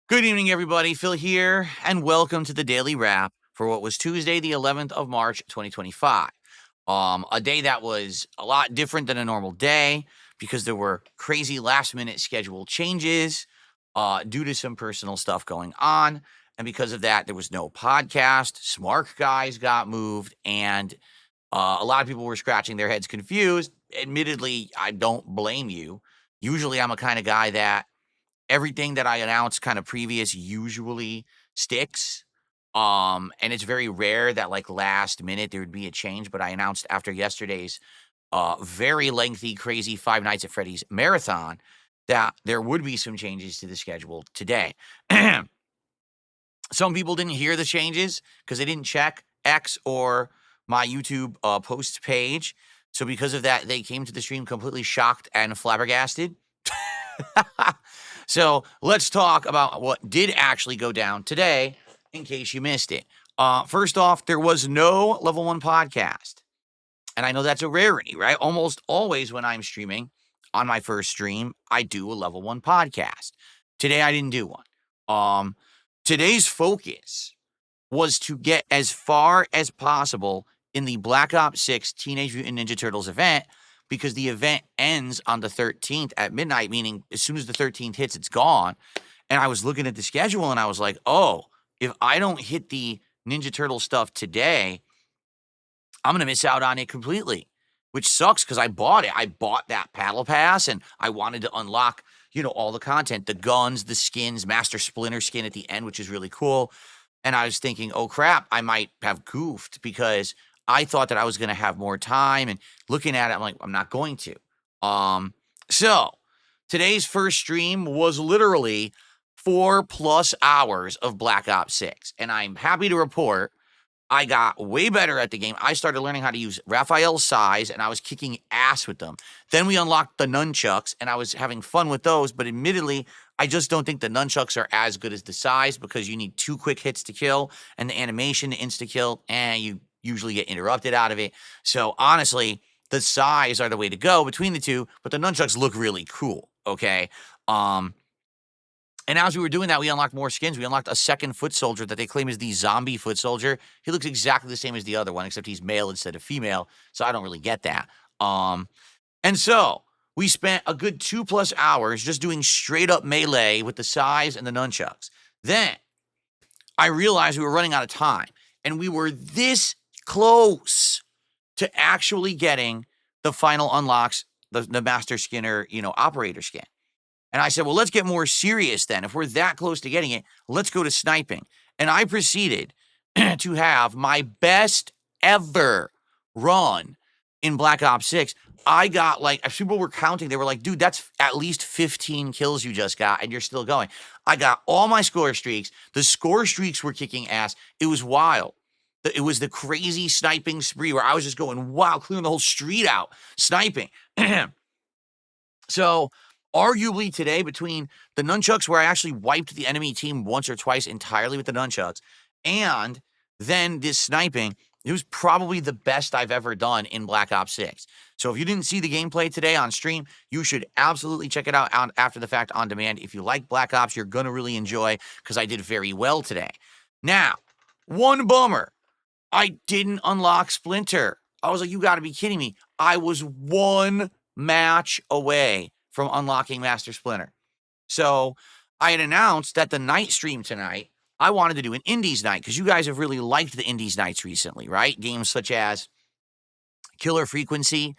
Good evening, everybody. Phil here, and welcome to the Daily Wrap for what was Tuesday, the 11th of March, 2025. A day that was a lot different than a normal day because there were crazy last-minute schedule changes due to some personal stuff going on. And because of that, there was no podcast. Smart Guys got moved, and a lot of people were scratching their heads confused. Admittedly, I don't blame you. Usually, I'm a kind of guy that everything that I announced kind of previous usually sticks. And it's very rare that like last minute there would be a change, but I announced after yesterday's very lengthy, crazy Five Nights at Freddy's marathon that there would be some changes to the schedule today. Some people didn't hear the changes because they didn't check X or my YouTube posts page. So because of that, they came to the stream completely shocked and flabbergasted. So let's talk about what did actually go down today in case you missed it. First off, there was no level 1 podcast. And I know that's a rarity, right? Almost always when I'm streaming on my first stream, I do a level 1 podcast. Today I didn't do one. Today's focus was to get as far as possible in the Black Ops 6 Teenage Mutant Ninja Turtles event because the event ends on the 13th at midnight, meaning as soon as the 13th hits, it's gone. And I was looking at the schedule and I was like, oh, if I don't hit the Ninja Turtle stuff today, I'm going to miss out on it completely, which sucks because I bought it. I bought that Paddle Pass and I wanted to unlock, all the content, the guns, the skins, Master Splinter skin at the end, which is really cool. And I was thinking, oh crap, I might have goofed because I thought that I was going to have more time. And looking at it, I'm like, I'm not going to. So today's first stream was literally 4+ hours of Black Ops 6. And I'm happy to report I got way better at the game. I started learning how to use Raphael's size, and I was kicking ass with them. Then we unlocked the nunchucks, and I was having fun with those. But admittedly, I just don't think the nunchucks are as good as the size because you need 2 quick hits to kill, and the animation to insta-kill, and you usually get interrupted out of it. So honestly, the size are the way to go between the two, but the nunchucks look really cool, okay? And as we were doing that, we unlocked more skins. We unlocked a second foot soldier that they claim is the zombie foot soldier. He looks exactly the same as the other one, except he's male instead of female. So I don't really get that. And so we spent a good 2+ hours just doing straight up melee with the size and the nunchucks. Then I realized we were running out of time, and we were this close to actually getting the final unlocks, the Master Skinner, operator skin. And I said, well, let's get more serious then. If we're that close to getting it, let's go to sniping. And I proceeded to have my best ever run in Black Ops 6. I got people were counting. They were like, dude, that's at least 15 kills you just got, and you're still going. I got all my score streaks. The score streaks were kicking ass. It was wild. It was the crazy sniping spree where I was just going, wow, clearing the whole street out, sniping. So arguably today, between the nunchucks where I actually wiped the enemy team once or twice entirely with the nunchucks, and then this sniping, it was probably the best I've ever done in Black Ops 6. So if you didn't see the gameplay today on stream, you should absolutely check it out after the fact on demand. If you like Black Ops, you're going to really enjoy because I did very well today. Now, one bummer. I didn't unlock Splinter. I was like, you got to be kidding me. I was one match away from unlocking Master Splinter. So I had announced that the night stream tonight, I wanted to do an Indies night because you guys have really liked the Indies nights recently, right? Games such as Killer Frequency,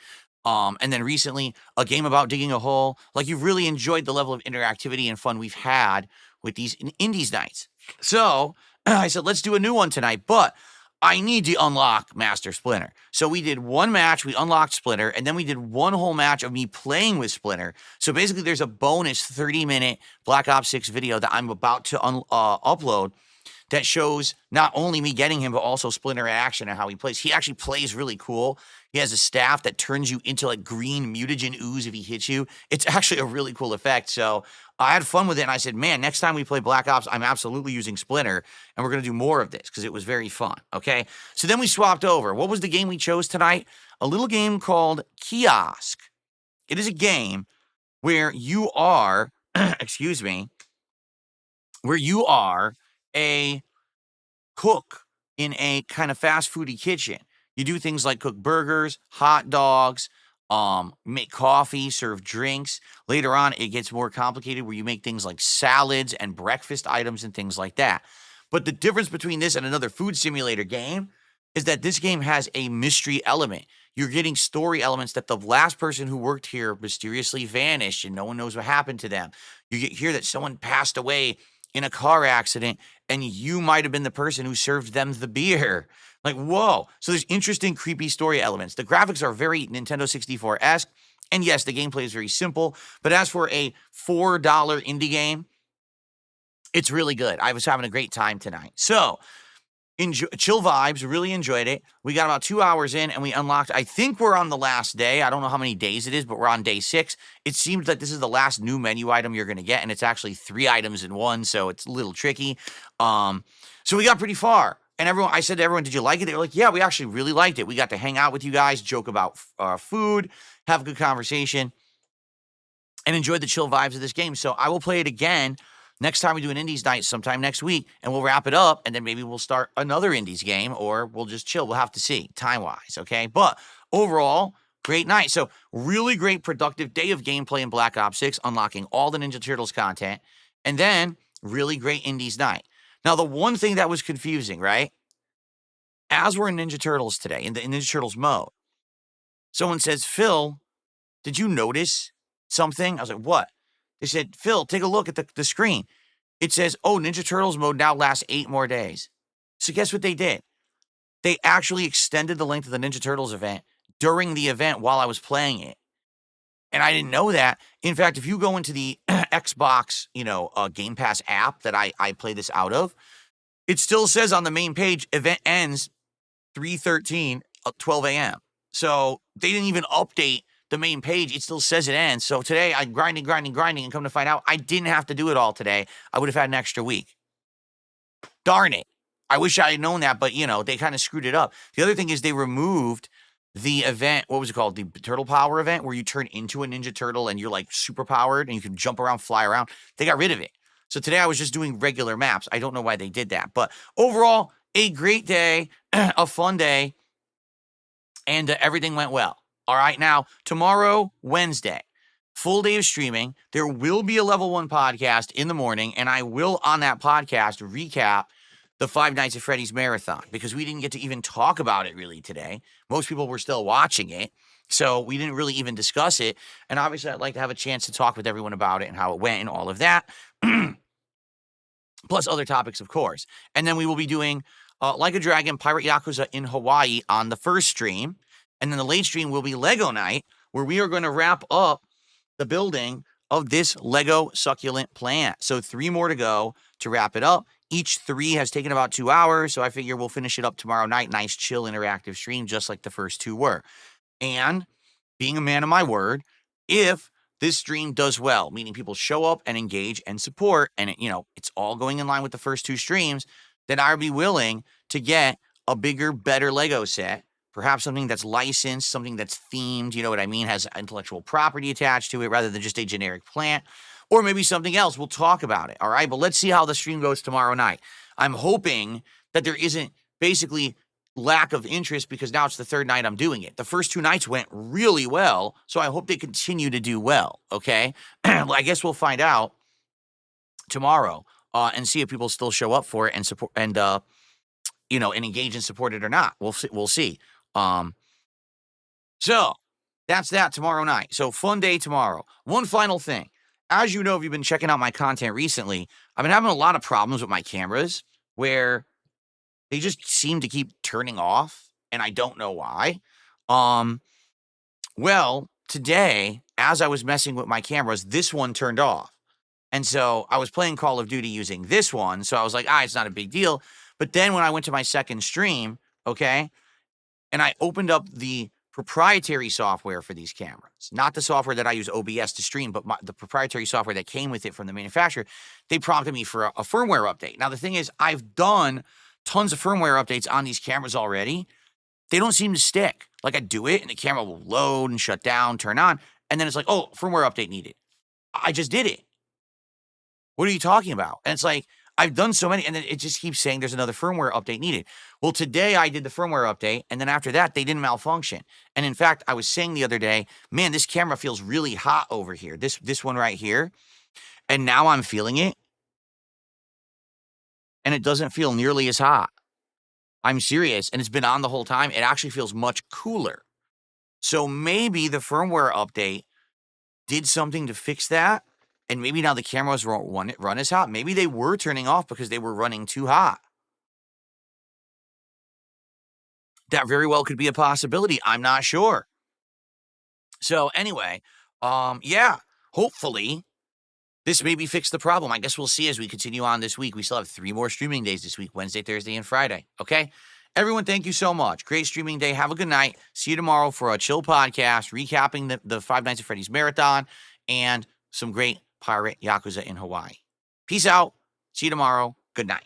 and then recently a game about digging a hole. Like, you've really enjoyed the level of interactivity and fun we've had with these Indies nights. So I said, let's do a new one tonight, but I need to unlock Master Splinter. So we did one match, we unlocked Splinter, and then we did one whole match of me playing with Splinter. So basically there's a bonus 30-minute Black Ops 6 video that I'm about to upload that shows not only me getting him, but also Splinter in action and how he plays. He actually plays really cool. He has a staff that turns you into like green mutagen ooze if he hits you. It's actually a really cool effect. So I had fun with it, and I said, man, next time we play Black Ops, I'm absolutely using Splinter, and we're going to do more of this because it was very fun, okay? So then we swapped over. What was the game we chose tonight? A little game called KIOSK. It is a game where you are, excuse me, where you are a cook in a kind of fast foody kitchen. You do things like cook burgers, hot dogs, make coffee, serve drinks. Later on, it gets more complicated where you make things like salads and breakfast items and things like that. But the difference between this and another food simulator game is that this game has a mystery element. You're getting story elements that the last person who worked here mysteriously vanished and no one knows what happened to them. You hear that someone passed away in a car accident and you might have been the person who served them the beer. Like, whoa. So there's interesting, creepy story elements. The graphics are very Nintendo 64-esque. And yes, the gameplay is very simple. But as for a $4 indie game, it's really good. I was having a great time tonight. So, chill vibes, really enjoyed it. We got about 2 hours in and we unlocked, I think we're on the last day. I don't know how many days it is, but we're on day 6. It seems that this is the last new menu item you're going to get, and it's actually 3 items in one, so it's a little tricky. So we got pretty far. And I said to everyone, did you like it? They were like, yeah, we actually really liked it. We got to hang out with you guys, joke about food, have a good conversation, and enjoy the chill vibes of this game. So I will play it again next time we do an Indies night sometime next week, and we'll wrap it up, and then maybe we'll start another Indies game, or we'll just chill. We'll have to see, time-wise, okay? But overall, great night. So really great, productive day of gameplay in Black Ops 6, unlocking all the Ninja Turtles content, and then really great Indies night. Now, the one thing that was confusing, right? As we're in Ninja Turtles today, in Ninja Turtles mode, someone says, Phil, did you notice something? I was like, what? They said, Phil, take a look at the screen. It says, oh, Ninja Turtles mode now lasts 8 more days. So guess what they did? They actually extended the length of the Ninja Turtles event during the event while I was playing it. And I didn't know that. In fact, if you go into the Xbox, Game Pass app that I play this out of, it still says on the main page, event ends 3/13, 12 a.m. So they didn't even update the main page. It still says it ends. So today I'm grinding, and come to find out I didn't have to do it all today. I would have had an extra week. Darn it. I wish I had known that, but they kind of screwed it up. The other thing is they removed the event, what was it called? The Turtle Power event, where you turn into a Ninja Turtle and you're like super powered and you can jump around, fly around. They got rid of it. So today I was just doing regular maps. I don't know why they did that, but overall, a great day, a fun day, and everything went well. All right, now, tomorrow, Wednesday, full day of streaming. There will be a Level 1 podcast in the morning, and I will, on that podcast, recap the Five Nights at Freddy's Marathon, because we didn't get to even talk about it really today. Most people were still watching it, so we didn't really even discuss it. And obviously, I'd like to have a chance to talk with everyone about it and how it went and all of that. Plus other topics, of course. And then we will be doing Like a Dragon, Pirate Yakuza in Hawaii on the first stream. And then the late stream will be Lego Night, where we are going to wrap up the building of this Lego succulent plant. So 3 more to go to wrap it up. Each 3 has taken about 2 hours, so I figure we'll finish it up tomorrow night. Nice, chill, interactive stream, just like the first 2 were. And being a man of my word, if this stream does well, meaning people show up and engage and support, and it's all going in line with the first 2 streams, then I'd be willing to get a bigger, better Lego set, perhaps something that's licensed, something that's themed, you know what I mean, has intellectual property attached to it rather than just a generic plant, or maybe something else. We'll talk about it, all right? But let's see how the stream goes tomorrow night. I'm hoping that there isn't basically lack of interest, because now it's the 3rd night I'm doing it. The first 2 nights went really well, so I hope they continue to do well, okay? Well, I guess we'll find out tomorrow and see if people still show up for it and support and engage and support it or not. We'll see. So that's that tomorrow night. So fun day tomorrow. One final thing. As you know, if you've been checking out my content recently, I've been having a lot of problems with my cameras where they just seem to keep turning off, and I don't know why. Well, today, as I was messing with my cameras, this one turned off. And so I was playing Call of Duty using this one, so I was like, it's not a big deal. But then when I went to my second stream, okay, and I opened up the proprietary software for these cameras, not the software that I use OBS to stream, but the proprietary software that came with it from the manufacturer, they prompted me for a firmware update. Now, the thing is, I've done tons of firmware updates on these cameras already. They don't seem to stick. Like, I do it, and the camera will load and shut down, turn on, and then it's like, oh, firmware update needed. I just did it. What are you talking about? And it's like, I've done so many, and then it just keeps saying there's another firmware update needed. Well, today I did the firmware update, and then after that, they didn't malfunction. And in fact, I was saying the other day, man, this camera feels really hot over here. This one right here. And now I'm feeling it, and it doesn't feel nearly as hot. I'm serious, and it's been on the whole time. It actually feels much cooler. So maybe the firmware update did something to fix that, and maybe now the cameras won't run as hot. Maybe they were turning off because they were running too hot. That very well could be a possibility. I'm not sure. So anyway, yeah, hopefully this maybe fixed the problem. I guess we'll see as we continue on this week. We still have 3 more streaming days this week, Wednesday, Thursday, and Friday. Okay. Everyone, thank you so much. Great streaming day. Have a good night. See you tomorrow for a chill podcast, recapping the Five Nights at Freddy's marathon and some great pirate Yakuza in Hawaii. Peace out. See you tomorrow. Good night.